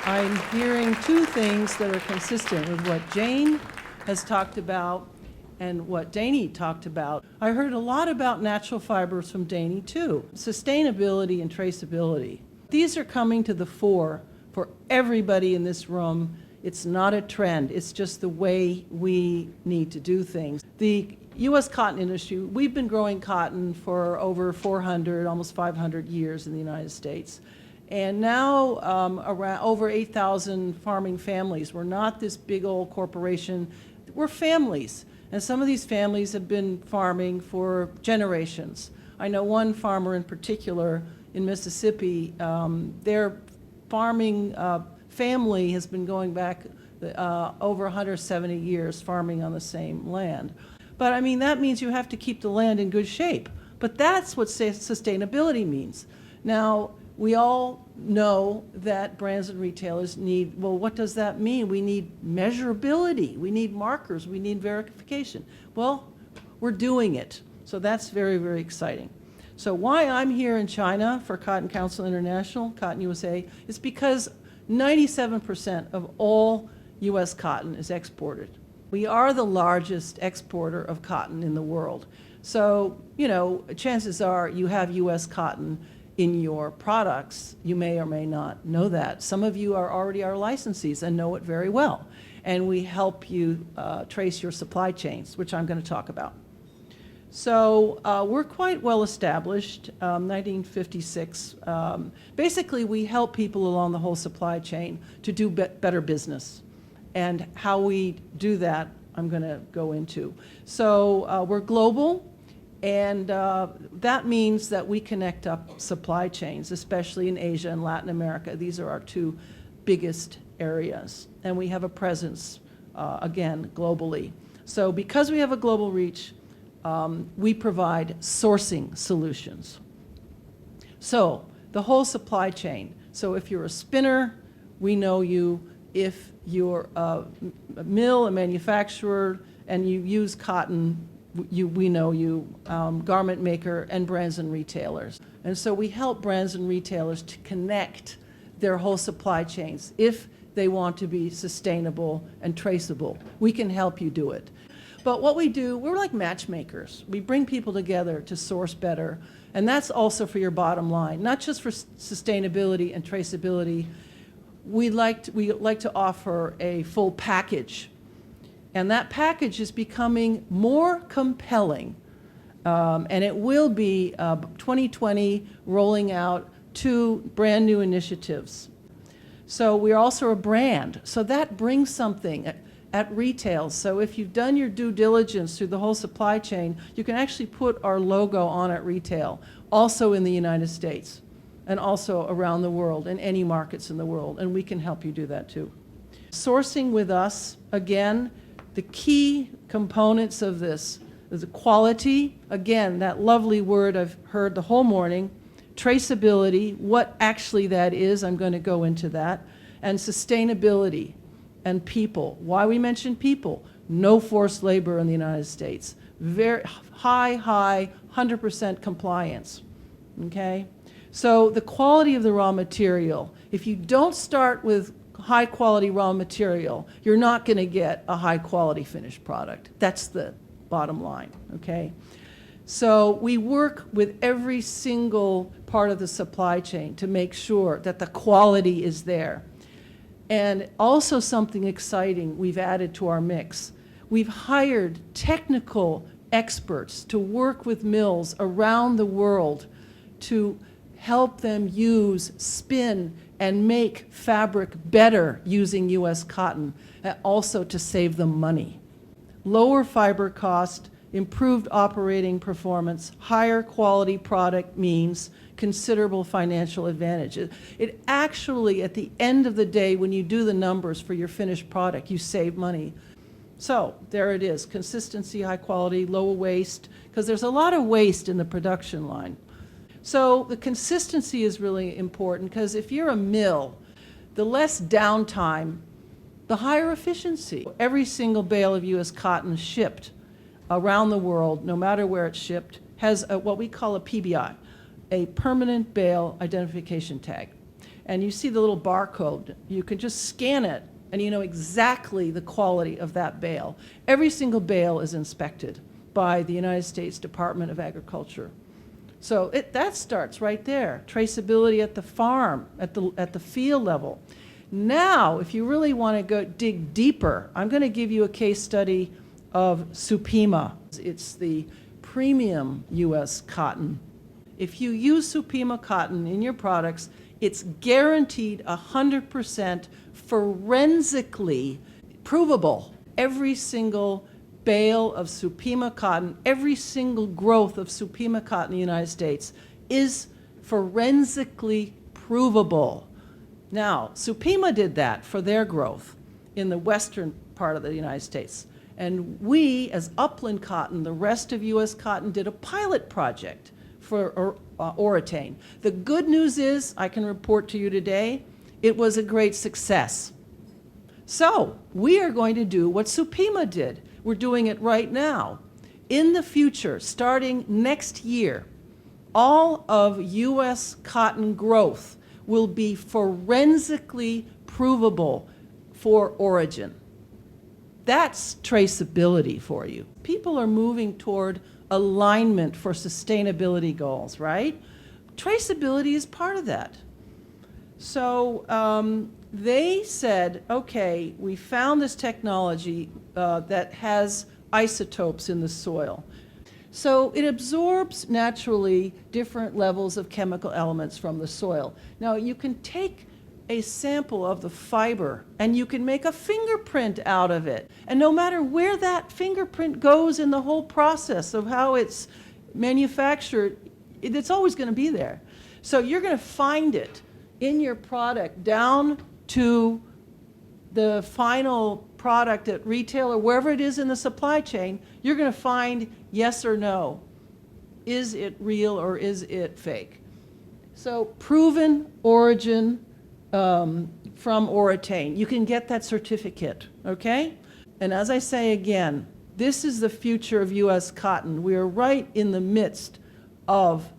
I'm hearing two things that are consistent with what Jane has talked about and what Danny talked about. I heard a lot about natural fibers from Danny too. Sustainability and traceability. These are coming to the fore for everybody in this room. It's not a trend, it's just the way we need to do things. The U.S. cotton industry, we've been growing cotton for over 400, almost 500 years in the United States. And now around over 8,000 farming families. We're not this big old corporation, we're families. And some of these families have been farming for generations. I know one farmer in particular in Mississippi, their farming family has been going back over 170 years farming on the same land. But I mean, that means you have to keep the land in good shape. But that's what sustainability means. Now, we all know that brands and retailers need, well, what does that mean? We need measurability, we need markers, we need verification. Well, we're doing it. So that's very, very exciting. So why I'm here in China for Cotton Council International, Cotton USA, is because 97% of all U.S. cotton is exported. We are the largest exporter of cotton in the world. So, you know, chances are you have U.S. cotton in your products. You may or may not know that. Some of you are already our licensees and know it very well. And we help you trace your supply chains, which I'm going to talk about. So we're quite well established, 1956. Basically, we help people along the whole supply chain to do better business. And how we do that, I'm going to go into. So we're global, and that means that we connect up supply chains, especially in Asia and Latin America. These are our two biggest areas. And we have a presence, again, globally. So because we have a global reach, we provide sourcing solutions. So the whole supply chain. So if you're a spinner, we know you. If you're a mill, a manufacturer, and you use cotton, we know you, garment maker, and brands and retailers. And so we help brands and retailers to connect their whole supply chains. If they want to be sustainable and traceable, we can help you do it. But what we do, we're like matchmakers. We bring people together to source better, and that's also for your bottom line, not just for sustainability and traceability. We like to offer a full package, and that package is becoming more compelling, and it will be 2020 rolling out 2 brand new initiatives. So we're also a brand, so that brings something at retail. So if you've done your due diligence through the whole supply chain, you can actually put our logo on at retail, also in the United States, and also around the world, in any markets in the world, and we can help you do that too. Sourcing with us, again, the key components of this is the quality, again, that lovely word I've heard the whole morning, traceability, what actually that is, I'm going to go into that, and sustainability and people. Why we mention people? No forced labor in the United States. Very high, 100% compliance, okay? So the quality of the raw material, if you don't start with high quality raw material, you're not going to get a high quality finished product. That's the bottom line, okay? So we work with every single part of the supply chain to make sure that the quality is there. And also something exciting we've added to our mix. We've hired technical experts to work with mills around the world to help them use, spin, and make fabric better using U.S. cotton, and also to save them money. Lower fiber cost, improved operating performance, higher quality product means considerable financial advantage. It actually, at the end of the day, when you do the numbers for your finished product, you save money. So there it is, consistency, high quality, low waste, because there's a lot of waste in the production line. So the consistency is really important, because if you're a mill, the less downtime, the higher efficiency. Every single bale of U.S. cotton shipped around the world, no matter where it's shipped, has what we call a PBI, a permanent bale identification tag. and you see the little barcode. You can just scan it, and you know exactly the quality of that bale. Every single bale is inspected by the United States Department of Agriculture. So that starts right there. Traceability at the farm, at the field level. Now, if you really want to go dig deeper, I'm going to give you a case study of Supima. It's the premium U.S. cotton. If you use Supima cotton in your products, it's guaranteed 100% forensically provable. Every single bale of Supima cotton, every single growth of Supima cotton in the United States is forensically provable. Now, Supima did that for their growth in the western part of the United States. And we, as Upland Cotton, the rest of U.S. Cotton, did a pilot project for Oritain. The good news is, I can report to you today, it was a great success. So, we are going to do what Supima did. We're doing it right now. In the future, starting next year, all of U.S. cotton growth will be forensically provable for origin. That's traceability for you. People are moving toward alignment for sustainability goals, right? Traceability is part of that. So they said, okay, we found this technology that has isotopes in the soil. So it absorbs naturally different levels of chemical elements from the soil. Now you can take a sample of the fiber and you can make a fingerprint out of it. And no matter where that fingerprint goes in the whole process of how it's manufactured, it's always going to be there. So you're going to find it in your product down to the final product at retail or wherever it is in the supply chain. You're going to find yes or no. Is it real or is it fake? So proven origin from Oritain. You can get that certificate, okay? And as I say again, this is the future of U.S. cotton. We are right in the midst of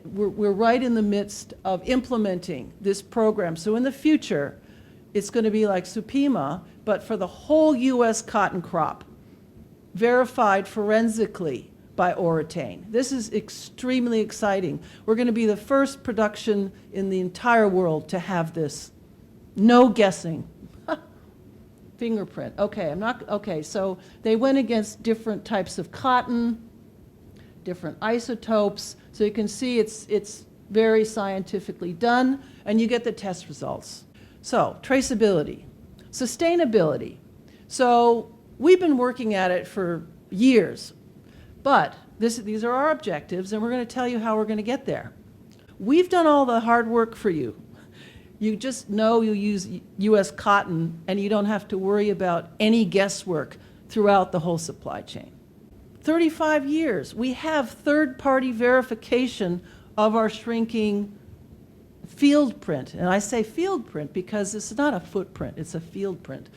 we're right in the midst of implementing this program. So in the future, it's going to be like Supima, but for the whole U.S. cotton crop, verified forensically by Oritain. This is extremely exciting. We're going to be the first production in the entire world to have this. No guessing. Fingerprint. Okay, so they went against different types of cotton, different isotopes. So you can see it's very scientifically done, and you get the test results. So, traceability, sustainability. So we've been working at it for years, but these are our objectives, and we're going to tell you how we're going to get there. We've done all the hard work for you. You just know you use U.S. cotton, and you don't have to worry about any guesswork throughout the whole supply chain. 35 years, we have third-party verification of our shrinking field print. And I say field print because it's not a footprint, it's a field print.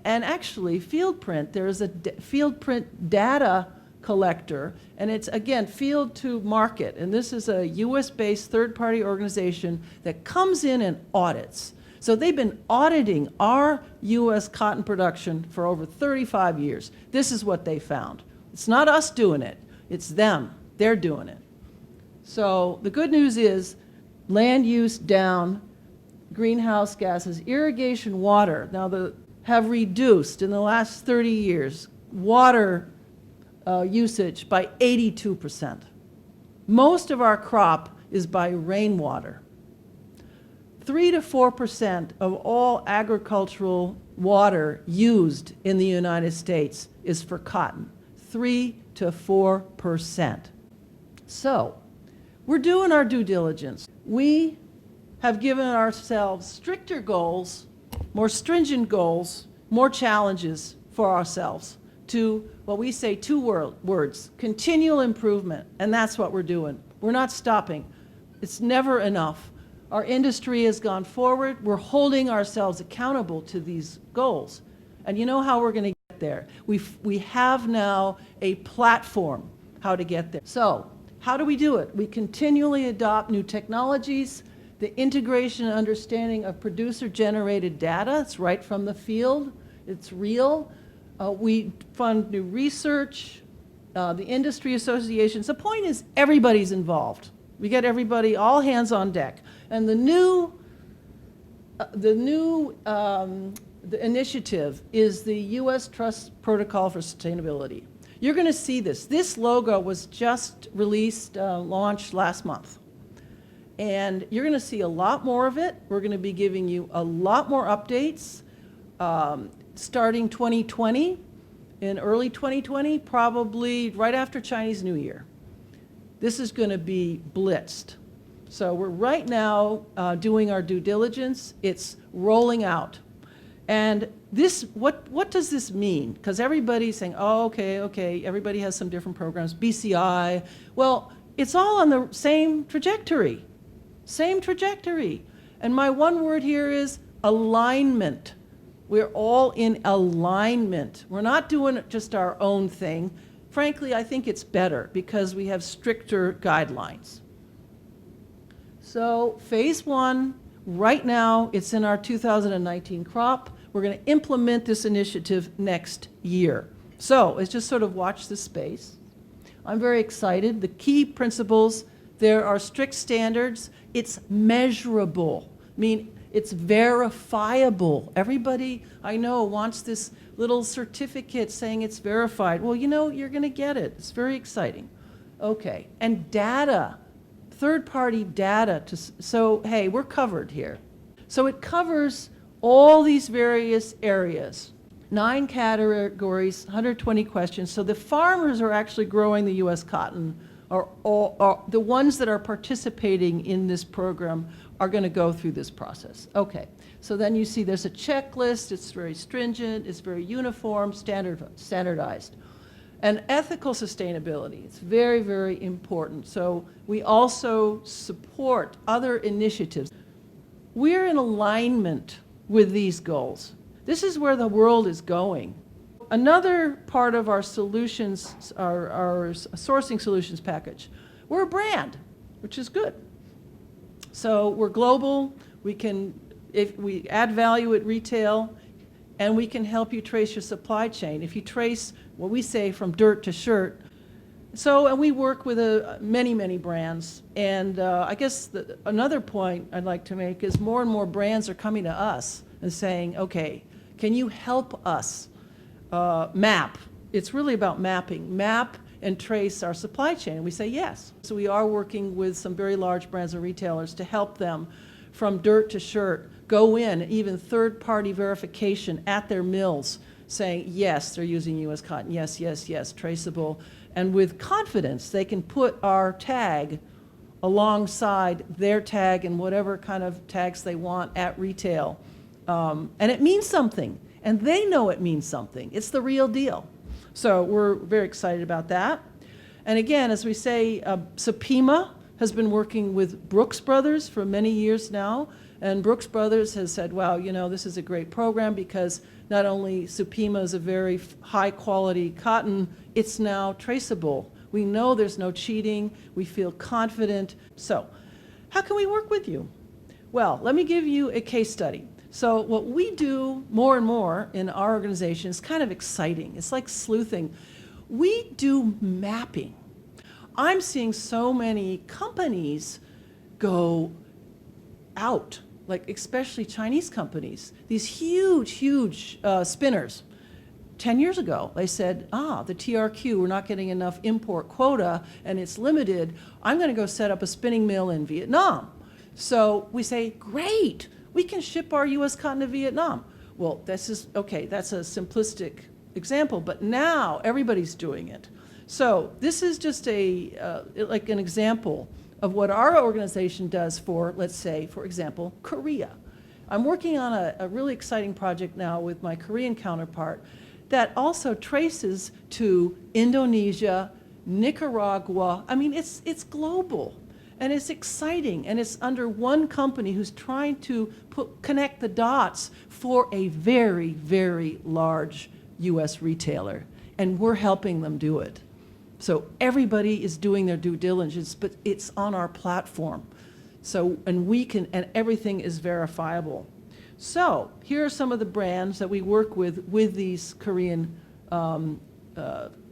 And actually, field print, there is a field print data collector, and it's, again, field to market. And this is a US-based third-party organization that comes in and audits. So they've been auditing our US cotton production for over 35 years. This is what they found. It's not us doing it, it's them. They're doing it. So the good news is land use down, greenhouse gases, irrigation water. Now have reduced in the last 30 years water usage by 82%. Most of our crop is by rainwater. 3 to 4% of all agricultural water used in the United States is for cotton. 3 to 4%. So, we're doing our due diligence. We have given ourselves stricter goals, more stringent goals, more challenges for ourselves to what we say two words, continual improvement, and that's what we're doing. We're not stopping. It's never enough. Our industry has gone forward. We're holding ourselves accountable to these goals. And you know how we're going to get there. We have now a platform how to get there. So, how do we do it? We continually adopt new technologies, the integration and understanding of producer-generated data. It's right from the field. It's real. We fund new research, the industry associations. The point is everybody's involved. We get everybody, all hands on deck. And the initiative is the U.S. Trust Protocol for Sustainability. You're going to see this. This logo was just released, launched last month. And you're going to see a lot more of it. We're going to be giving you a lot more updates starting 2020, in early 2020, probably right after Chinese New Year. This is going to be blitzed. So we're right now doing our due diligence. It's rolling out. And this, what does this mean? Because everybody's saying, oh, okay, everybody has some different programs, BCI. Well, it's all on the same trajectory. Same trajectory. And my one word here is alignment. We're all in alignment. We're not doing just our own thing. Frankly, I think it's better because we have stricter guidelines. So phase 1, right now, it's in our 2019 crop. We're going to implement this initiative next year. So let's just sort of watch this space. I'm very excited. The key principles, there are strict standards. It's measurable. I mean, it's verifiable. Everybody I know wants this little certificate saying it's verified. Well, you know, you're going to get it. It's very exciting. Okay, and data, third-party data. So, hey, we're covered here. So it covers all these various areas, 9 categories, 120 questions. So the farmers are actually growing the U.S. cotton, are the ones that are participating in this program are going to go through this process. Okay, so then you see there's a checklist. It's very stringent. It's very uniform, standardized. And ethical sustainability, it's very, very important. So we also support other initiatives. We're in alignment with these goals. This is where the world is going. Another part of our solutions, our sourcing solutions package, we're a brand, which is good. So we're global. If we add value at retail, and we can help you trace your supply chain. If you trace what we say from dirt to shirt. So, and we work with many, many brands. And I guess another point I'd like to make is more and more brands are coming to us and saying, okay, can you help us map? It's really about mapping. Map and trace our supply chain. And we say yes. So we are working with some very large brands and retailers to help them from dirt to shirt, go in, even third-party verification at their mills, saying, yes, they're using U.S. cotton, yes, yes, yes, traceable. And with confidence, they can put our tag alongside their tag and whatever kind of tags they want at retail. And it means something, and they know it means something. It's the real deal. So we're very excited about that. And again, as we say, Supima has been working with Brooks Brothers for many years now. And Brooks Brothers has said, wow, you know, this is a great program because not only Supima is a very high quality cotton, it's now traceable. We know there's no cheating. We feel confident. So how can we work with you? Well, let me give you a case study. So what we do more and more in our organization is kind of exciting. It's like sleuthing. We do mapping. I'm seeing so many companies go out, like especially Chinese companies, these huge, huge spinners. 10 years ago, they said, the TRQ, we're not getting enough import quota and it's limited. I'm going to go set up a spinning mill in Vietnam. So we say, great, we can ship our U.S. cotton to Vietnam. Well, this is, okay, that's a simplistic example, but now everybody's doing it. So this is just like an example of what our organization does for, let's say, for example, Korea. I'm working on a really exciting project now with my Korean counterpart that also traces to Indonesia, Nicaragua. I mean, it's global, and it's exciting, and it's under one company who's trying to connect the dots for a very, very large U.S. retailer, and we're helping them do it. So everybody is doing their due diligence, but it's on our platform. So, and everything is verifiable. So here are some of the brands that we work with these Korean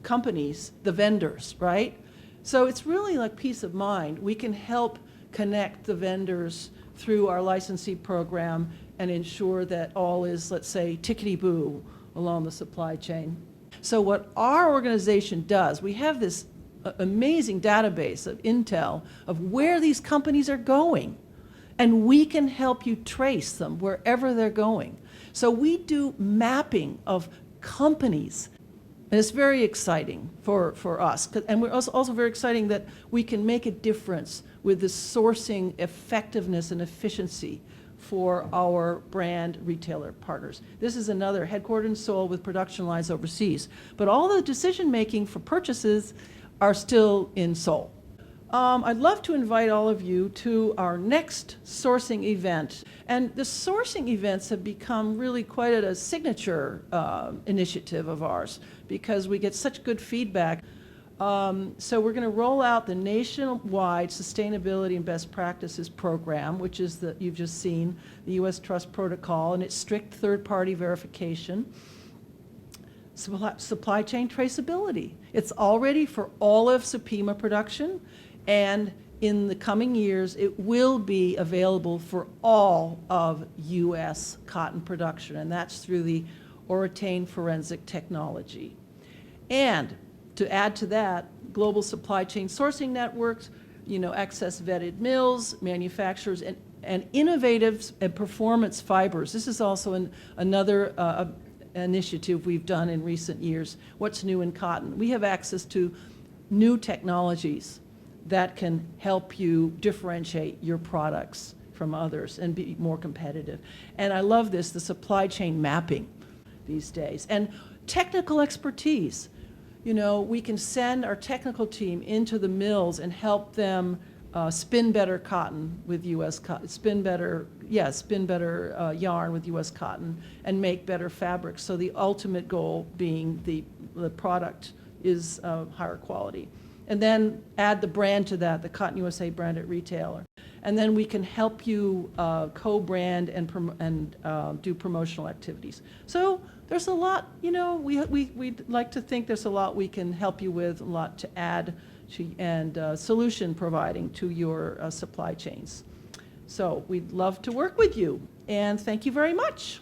companies, the vendors, right? So it's really like peace of mind. We can help connect the vendors through our licensee program and ensure that all is, let's say, tickety-boo along the supply chain. So what our organization does, we have this amazing database of intel of where these companies are going, and we can help you trace them wherever they're going. So we do mapping of companies, and it's very exciting for us. And we're also very exciting that we can make a difference with the sourcing effectiveness and efficiency for our brand retailer partners. This is another headquartered in Seoul with production lines overseas. But all the decision making for purchases are still in Seoul. I'd love to invite all of you to our next sourcing event. And the sourcing events have become really quite a signature initiative of ours because we get such good feedback. So we're going to roll out the nationwide sustainability and best practices program, which is you've just seen, the U.S. Trust Protocol, and its strict third-party verification. Supply chain traceability. It's already for all of Supima production, and in the coming years, it will be available for all of U.S. cotton production, and that's through the Oritain forensic technology. And to add to that, global supply chain sourcing networks, access vetted mills, manufacturers, and innovative and performance fibers. This is also another initiative we've done in recent years. What's new in cotton? We have access to new technologies that can help you differentiate your products from others and be more competitive. And I love this, the supply chain mapping these days. And technical expertise. We can send our technical team into the mills and help them spin better cotton with U.S. cotton, spin better yarn with U.S. cotton, and make better fabrics. So the ultimate goal being the product is higher quality. And then add the brand to that, the Cotton USA brand at retailer. And then we can help you co-brand and do promotional activities. So there's a lot, we'd like to think there's a lot we can help you with, a lot to add to, and solution providing to your supply chains. So we'd love to work with you, and thank you very much.